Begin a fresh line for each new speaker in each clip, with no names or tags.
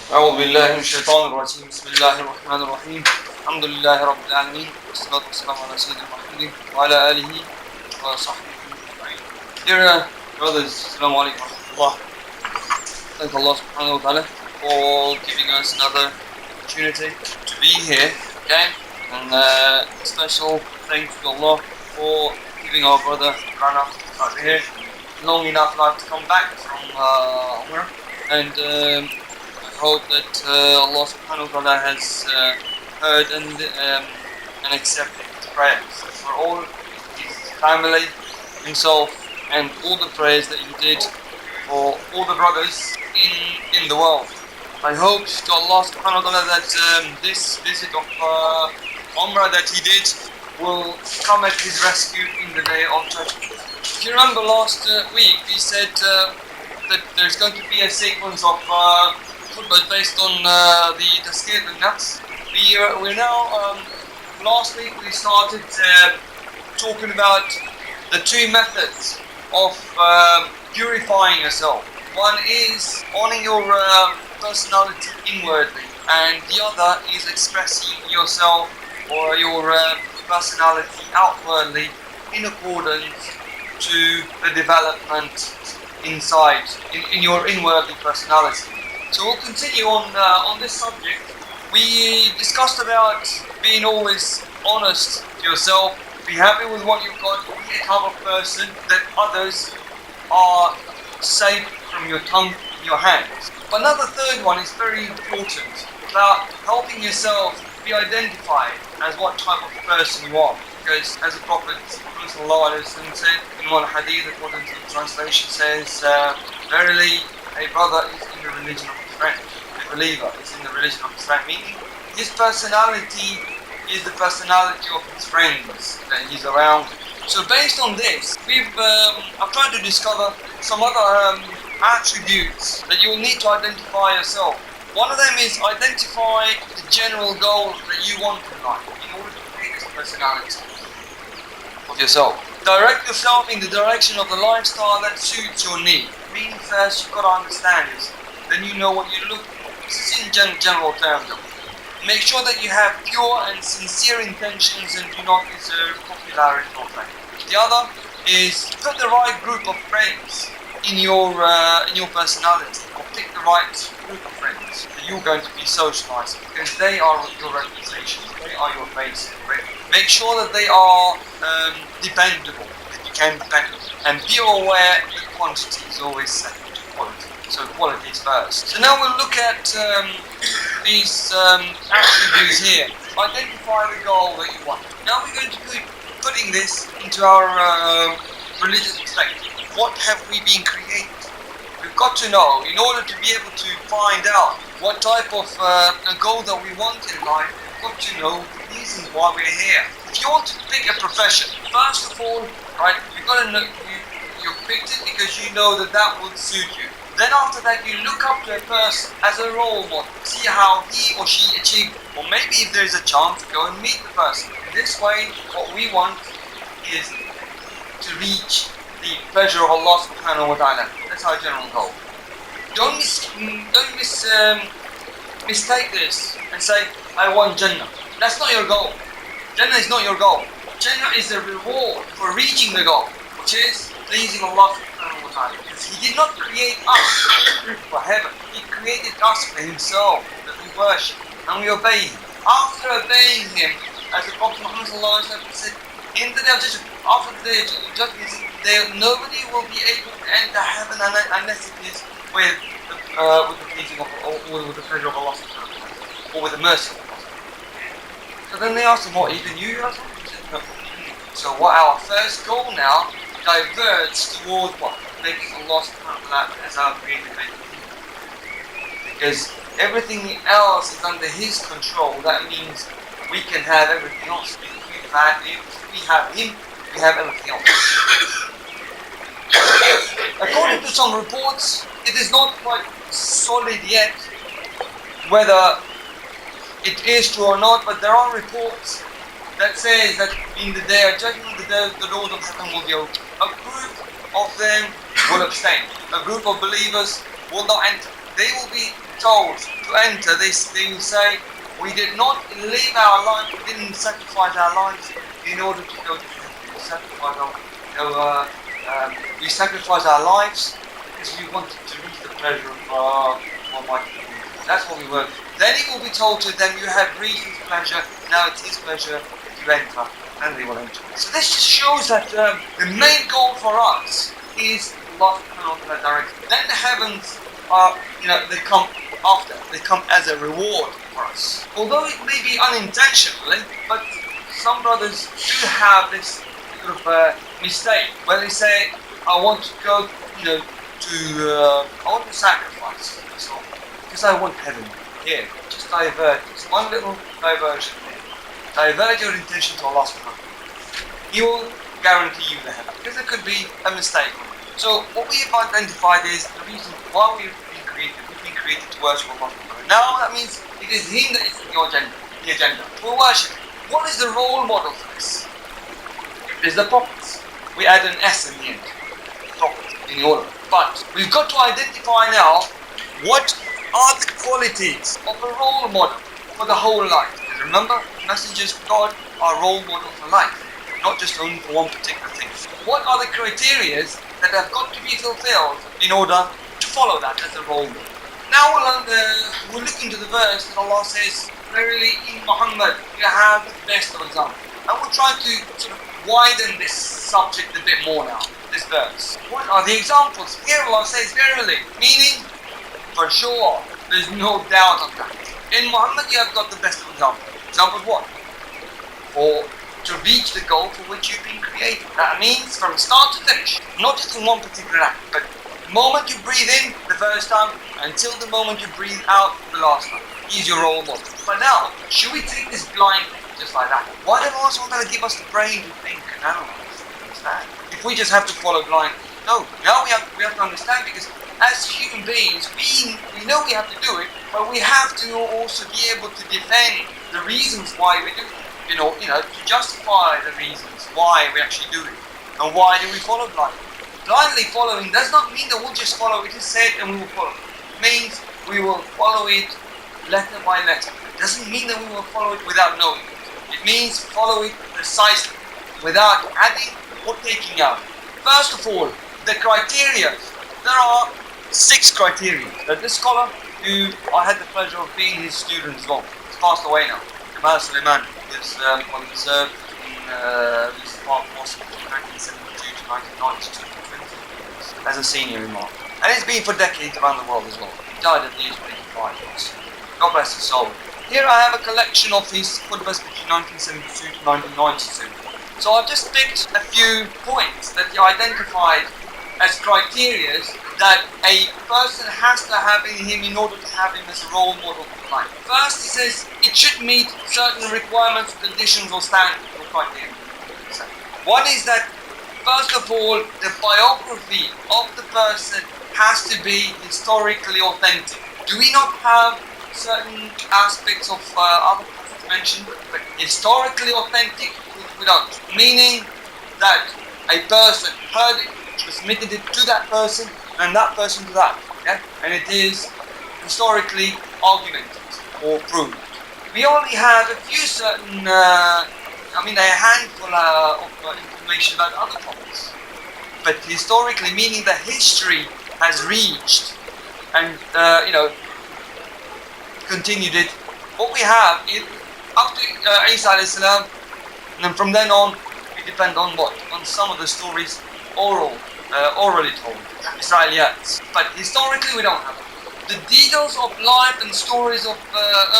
أعوذ بالله من الشيطان الرجيم بسم الله الرحمن الرحيم الحمد لله رب العالمين والصلاة والسلام على سيدنا محمد وعلى آله وصحبه أجمعين. Dear brothers, Assalamu alaikum wa rahmatullah. Thank Allah subhanahu wa ta'ala for giving us another opportunity to be here again, and special thanks to Allah for giving our brother Rana out here long enough life to come back from Umrah, and I hope that Allah subhanahu wa ta'ala has heard and accepted his prayers for all his family, himself, and all the prayers that he did for all the brothers in the world. I hope to Allah subhanahu wa ta'ala that this visit of Umrah that he did will come at his rescue in the day of judgment. If you remember last week, we said that there's going to be a sequence of khutbas based on the Tazkir al-Nafs. We're now, last week we started talking about the two methods of purifying yourself. One is owning your personality inwardly, and the other is expressing yourself or your personality outwardly in accordance to the development inside, in your inwardly personality. So we'll continue on this subject. We discussed about being always honest to yourself, be happy with what you've got, be a type of person that others are safe from your tongue in your hands. But another third one is very important, about helping yourself be identified as what type of person you are. Because as the Prophet said in one hadith, according to the translation, says, verily a brother is in the religion of his friend. A believer is in the religion of his friend, meaning his personality is the personality of his friends that he's around. So based on this, I've tried to discover some other attributes that you'll need to identify yourself. One of them is identify the general goal that you want in life in order to create this personality of yourself. Direct yourself in the direction of the lifestyle that suits your need. Meaning first you've got to understand this, then you know what you're looking for. This is in general terms. Make sure that you have pure and sincere intentions and do not deserve popularity or fame. The other is put the right group of friends in your personality, or pick the right group of friends that you're going to be socializing, because they are your reputation, they are your face. Make sure that they are dependable, that you can depend on them, and be aware that quantity is always second to quality. So quality is first. So now we'll look at these attributes here. Identify the goal that you want. Now we're going to be putting this into our religious perspective. What have we been created? We've got to know, in order to be able to find out what type of goal that we want in life, we've got to know the reasons why we're here. If you want to pick a profession, first of all, right, you've got to know you picked it because you know that would suit you. Then after that, you look up to a person as a role model, see how he or she achieved, or maybe if there's a chance, go and meet the person. In this way, what we want is to reach the pleasure of Allah subhanahu wa ta'ala. That's our general goal. Don't mistake this and say, I want Jannah. That's not your goal. Jannah is not your goal. Jannah is the reward for reaching the goal, which is pleasing Allah subhanahu wa ta'ala. Because He did not create us for heaven. He created us for Himself, that we worship and we obey Him. After obeying Him, as the Prophet Muhammad said, in the day of judgment, after the day of judgment, nobody will be able to enter heaven unless it is with the pleasing of, or with the pleasure of Allah subhanahu wa ta'ala, or with the mercy of Allah. So then they asked him, what, even you? He said, no. So what our first goal now diverts towards what? Making Allah subhanahu wa ta'ala as our creator. Because everything else is under His control. That means we can have everything else. If we have Him, we have everything else. According to some reports, it is not quite solid yet whether it is true or not, but there are reports that says that in the day of judgment, the doors of heaven will be open. A group of them will abstain. A group of believers will not enter. They will be told to enter this, they will say, we did not live our life, we didn't sacrifice our lives in order to go to heaven. We sacrifice our lives because we wanted to reach the pleasure of Almighty. That's what we work. Then it will be told to them, you have reached His pleasure, now it's His pleasure to enter, and they will enter. So this just shows that the main goal for us is Allah subhanahu wa ta'ala directly. Then the heavens are, they come after, they come as a reward for us. Although it may be unintentionally, but some brothers do have this sort of mistake where they say, I want to go, I want to sacrifice myself because I want heaven. Here, just divert. It's one little diversion here. Divert your intention to Allah subhanahu wa ta'ala. He will guarantee you the heaven. Because there could be a mistake. So what we have identified is the reason why we've been created. We've been created to worship Allah subhanahu wa ta'ala. Now that means it is Him that is the agenda. We're worshipping. What is the role model for this? It is the prophets. We add an S in the end. Prophets in the order. But we've got to identify now what are the qualities of a role model for the whole life. Because remember, messengers of God are role model for life, not just only for one particular thing. What are the criteria that have got to be fulfilled in order to follow that as a role model? Now we'll look into the verse that Allah says, verily in Muhammad you have the best of examples. And we'll try to sort of widen this subject a bit more now, this verse. What are the examples? Here Allah says verily, meaning for sure, there's no doubt on that. In Muhammad you have got the best of examples. Example what? Or to reach the goal for which you've been created. That means from start to finish, not just in one particular act, but the moment you breathe in the first time until the moment you breathe out the last time. He's your role model. But now, should we take this blindly, just like that? Why did Allah SWT give us the brain to think and analyze and understand? If we just have to follow blindly. No, now we have to understand, because as human beings, we know we have to do it, but we have to also be able to defend the reasons why we do it. To justify the reasons why we actually do it. And why do we follow blindly? Blindly following does not mean that we'll just follow it is said and we will follow it. It means we will follow it letter by letter. It doesn't mean that we will follow it without knowing it. It means follow it precisely, without adding or taking out. First of all, the criteria. There are 6 criteria that this scholar, who I had the pleasure of being his student as well, he's passed away now, Kamal Suleiman, he served in this part of Moscow from 1972 to 1992 as a senior imam. And it's been for decades around the world as well. He died at the age of 85. God bless his soul. Here I have a collection of his khutbas between 1972 to 1992. So I've just picked a few points that he identified as criteria that a person has to have in him in order to have him as a role model for life. First, he says it should meet certain requirements, conditions, or standards or criteria. One is that, first of all, the biography of the person has to be historically authentic. Do we not have certain aspects of other prophets mentioned, but historically authentic we don't? Meaning that a person heard it, transmitted it to that person, and that person to that, okay? And it is historically argumented or proved. We only have a few certain, a handful of information about other topics. But historically, meaning that history has reached and, continued it. What we have is up to Isa alayhi salam, and then from then on, we depend on what? On some of the stories orally told, Israeliyats. But historically we don't have it. The details of life and stories of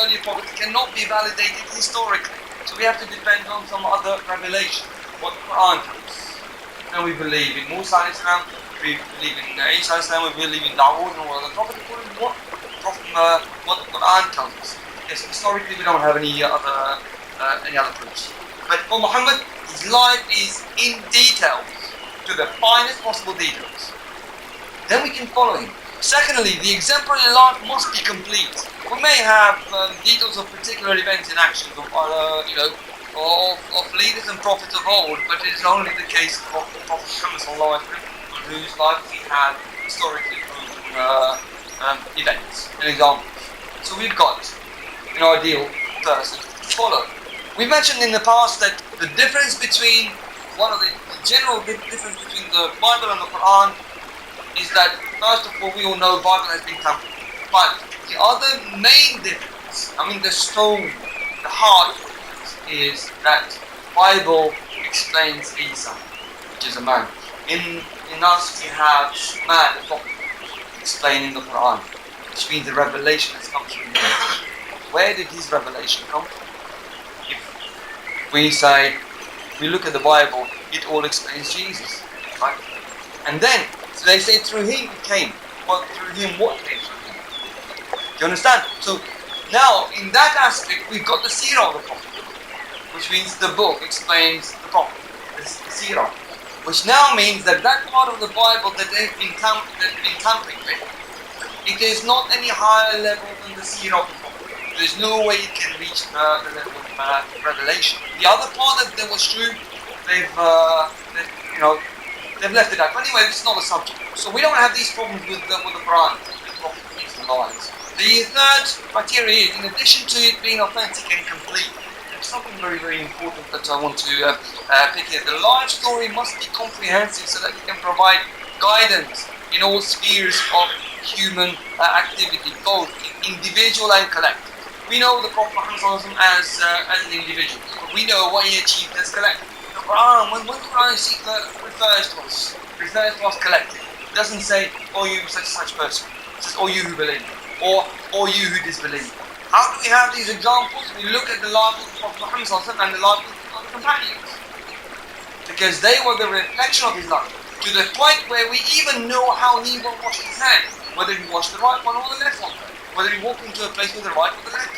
earlier prophets cannot be validated historically. So we have to depend on some other revelation, what the Qur'an tells us. And we believe in Musa alayhi salam, we believe in Isa alayhi salam, we believe in Dawood and all the prophets, what the Qur'an tells us. Yes, historically we don't have any other proofs. But for Muhammad, his life is in detail, to the finest possible details. Then we can follow him. Secondly, the exemplary life must be complete. We may have details of particular events and actions of leaders and prophets of old, but it is only the case of the Prophet Muhammad sallallahu alaihi wasallam, whose life we have historically proven events and examples. So we've got an ideal person to follow. We mentioned in the past that the difference between the general difference between the Bible and the Qur'an is that first of all we all know Bible has been tampered. But the other main difference, the stone, the heart is that Bible explains Isa, which is a man. In us we have man, the prophet, explaining the Qur'an, which means the revelation has come from him. Where did his revelation come from? If we look at the Bible, it all explains Jesus, right? And then, so they say through him it came. Well, through him what came from him? Do you understand? So now, in that aspect, we've got the seerah of the prophet, which means the book explains the prophet, the seerah, which now means that part of the Bible that they've been tampering with, it is not any higher level than the seerah of the prophet. There's no way it can reach the level of revelation. The other part that was true, they've left it out. But anyway, this is not a subject. So we don't have these problems with the Quran, the lies. The third criteria is, in addition to it being authentic and complete, there's something very, very important that I want to pick here. The life story must be comprehensive so that it can provide guidance in all spheres of human activity, both individual and collective. We know the Prophet Muhammad as an individual, but we know what he achieved as collective. The Quran, when the Quran refers to us collective, it doesn't say, "Oh, you such person." It says, "Oh, you who believe," or "you who disbelieve." How do we have these examples? We look at the life of the Prophet Muhammad and the life of the companions, because they were the reflection of his life, to the point where we even know how he will wash his hands, whether he washed the right one or the left one, whether he walked into a place with the right or the left.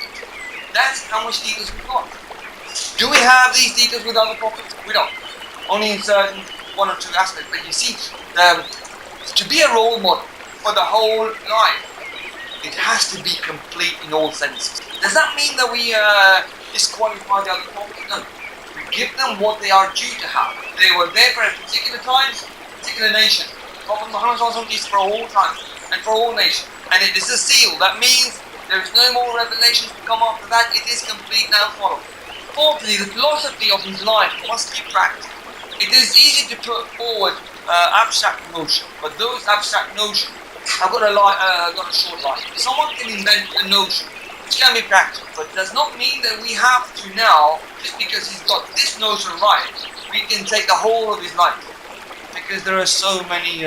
That's how much details we've got. Do we have these details with other prophets? We don't. Only in certain one or two aspects. But you see, to be a role model for the whole life, it has to be complete in all senses. Does that mean that we disqualify the other prophets? No. We give them what they are due to have. They were there for a particular time, particular nation. Prophet Muhammad is for all time and for all nations. And it is a seal. That means there is no more revelations to come after that. It is complete now followed. Fourthly, the philosophy of his life must be practical. It is easy to put forward abstract notions, but those abstract notions have got a short life. Someone can invent a notion which can be practical, but does not mean that we have to now, just because he's got this notion right, we can take the whole of his life. Because there are so many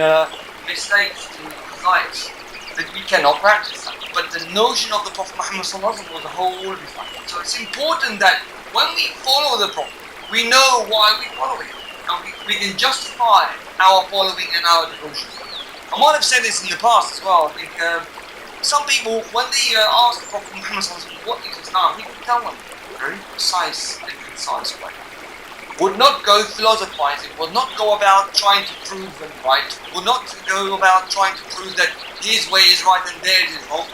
mistakes in his life that we cannot practice that. But the notion of the Prophet Muhammad was the whole of his life. So it's important that when we follow the Prophet, we know why we follow him. And we can justify our following and our devotion. I might have said this in the past as well. I think some people, when they ask the Prophet Muhammad what is Islam, he would tell them in a very precise and concise way. Would not go philosophizing, would not go about trying to prove them right, would not go about trying to prove that his way is right and theirs is wrong,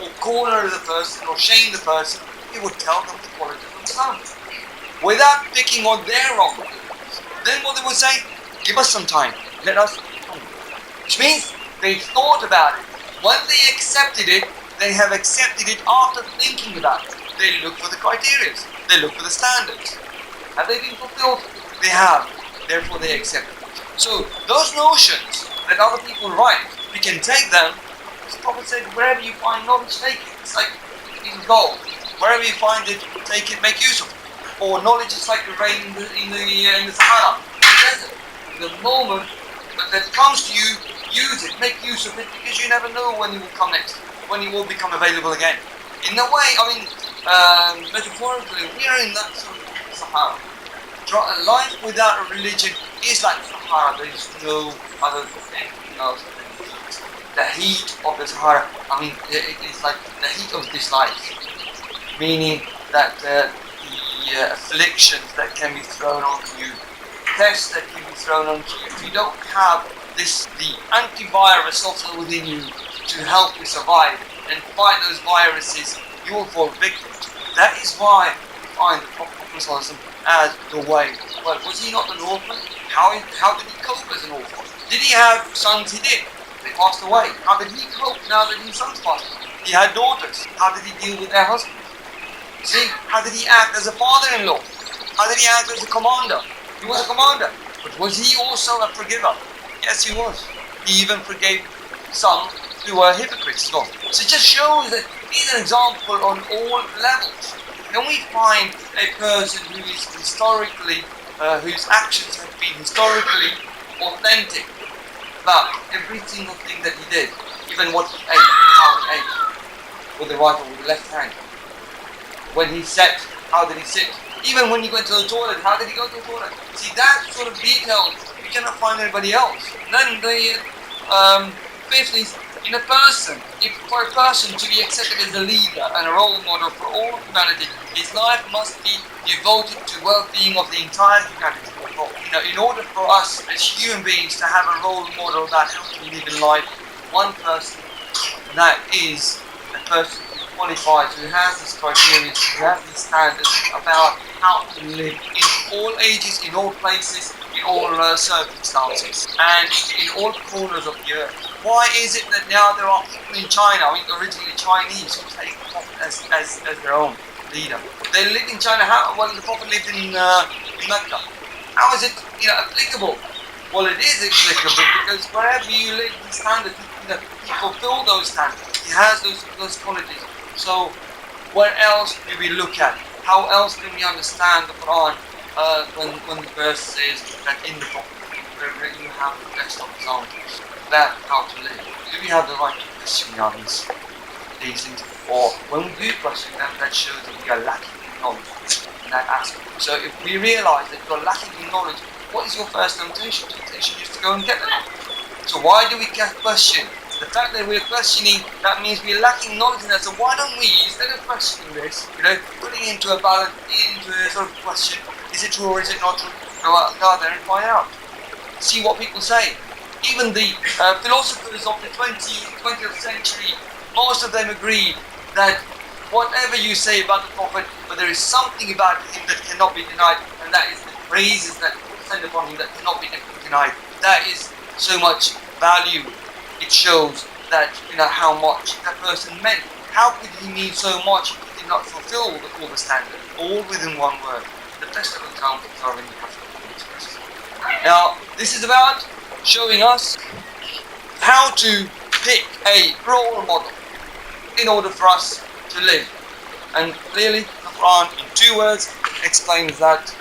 or corner the person, or shame the person. He would tell them the quality of Islam, without picking on their wrongdoings. Then what they would say, give us some time, let us, which means they thought about it. When they accepted it, they have accepted it after thinking about it. They look for the criteria, they look for the standards. Have they been fulfilled? They have. Therefore they accept it. So those notions that other people write, we can take them. As the Prophet said, wherever you find knowledge, take it. It's like in gold. Wherever you find it, take it, make use of it. Or knowledge is like the rain in the Sahara, in the desert. The moment that comes to you, use it, make use of it, because you never know when it will come next, when it will become available again. In a way, metaphorically, we are in that sort of Sahara. Life without a religion is like Sahara. There is no other thing else. The heat of the Sahara, it is like the heat of this life. Meaning that the afflictions that can be thrown onto you, tests that can be thrown onto you, if you don't have the antivirus also within you to help you survive and fight those viruses, you will fall victim to. That is why we find the Prophet as the way. Well, was he not an orphan? How did he cope as an orphan? Did he have sons? He did. they passed away. How did he cope now that his sons passed away? He had daughters. How did he deal with their husbands? See, how did he act as a father-in-law? How did he act as a commander? He was a commander. But was he also a forgiver? Yes, he was. He even forgave some who were hypocrites as well. So it just shows that he's an example on all levels. When we find a person who is historically, whose actions have been historically authentic about every single thing that he did, even what he ate, how he ate, with the right or with the left hand. When he sat, how did he sit? Even when he went to the toilet, how did he go to the toilet? See, that sort of details we cannot find anybody else. Then the fifth is in a person. If for a person to be accepted as a leader and a role model for all of humanity, his life must be devoted to well-being of the entire humanity. In order for us as human beings to have a role model that helps us live in life, one person, that is a person who qualifies, who has this criteria, who has these standards about how to live in all ages, in all places, in all circumstances, and in all corners of the earth. Why is it that now there are people in China, originally Chinese, who take the Prophet as their own leader? They lived in China. Well, the Prophet lived in Mecca. How is it applicable? Well, it is applicable because wherever you live, the standard, he fulfill those standards. He has those qualities. So, where else do we look at? How else can we understand the Qur'an when the verse says that in the Prophet you have the best of examples about how to live? Do we have the right to question these things? Or when we do question them, that shows that we are lacking in knowledge in that aspect. So if we realize that you're lacking in knowledge, what is your first temptation? Temptation is to go and get that. So why do we question? The fact that we're questioning, that means we're lacking knowledge in that. So why don't we, instead of questioning this, putting into a balance, into a sort of question, is it true or is it not true? Go out there and find out. See what people say. Even the philosophers of the 20th century, most of them agree that whatever you say about the Prophet, but there is something about him that cannot be denied, and that is the praises that descend upon him that cannot be denied. That is so much value. It shows that how much that person meant. How could he mean so much if he did not fulfill all the standards? All within one word. The best of examples are in the Prophet. Now, this is about showing us how to pick a role model in order for us to live. And clearly, the Quran in 2 words explains that.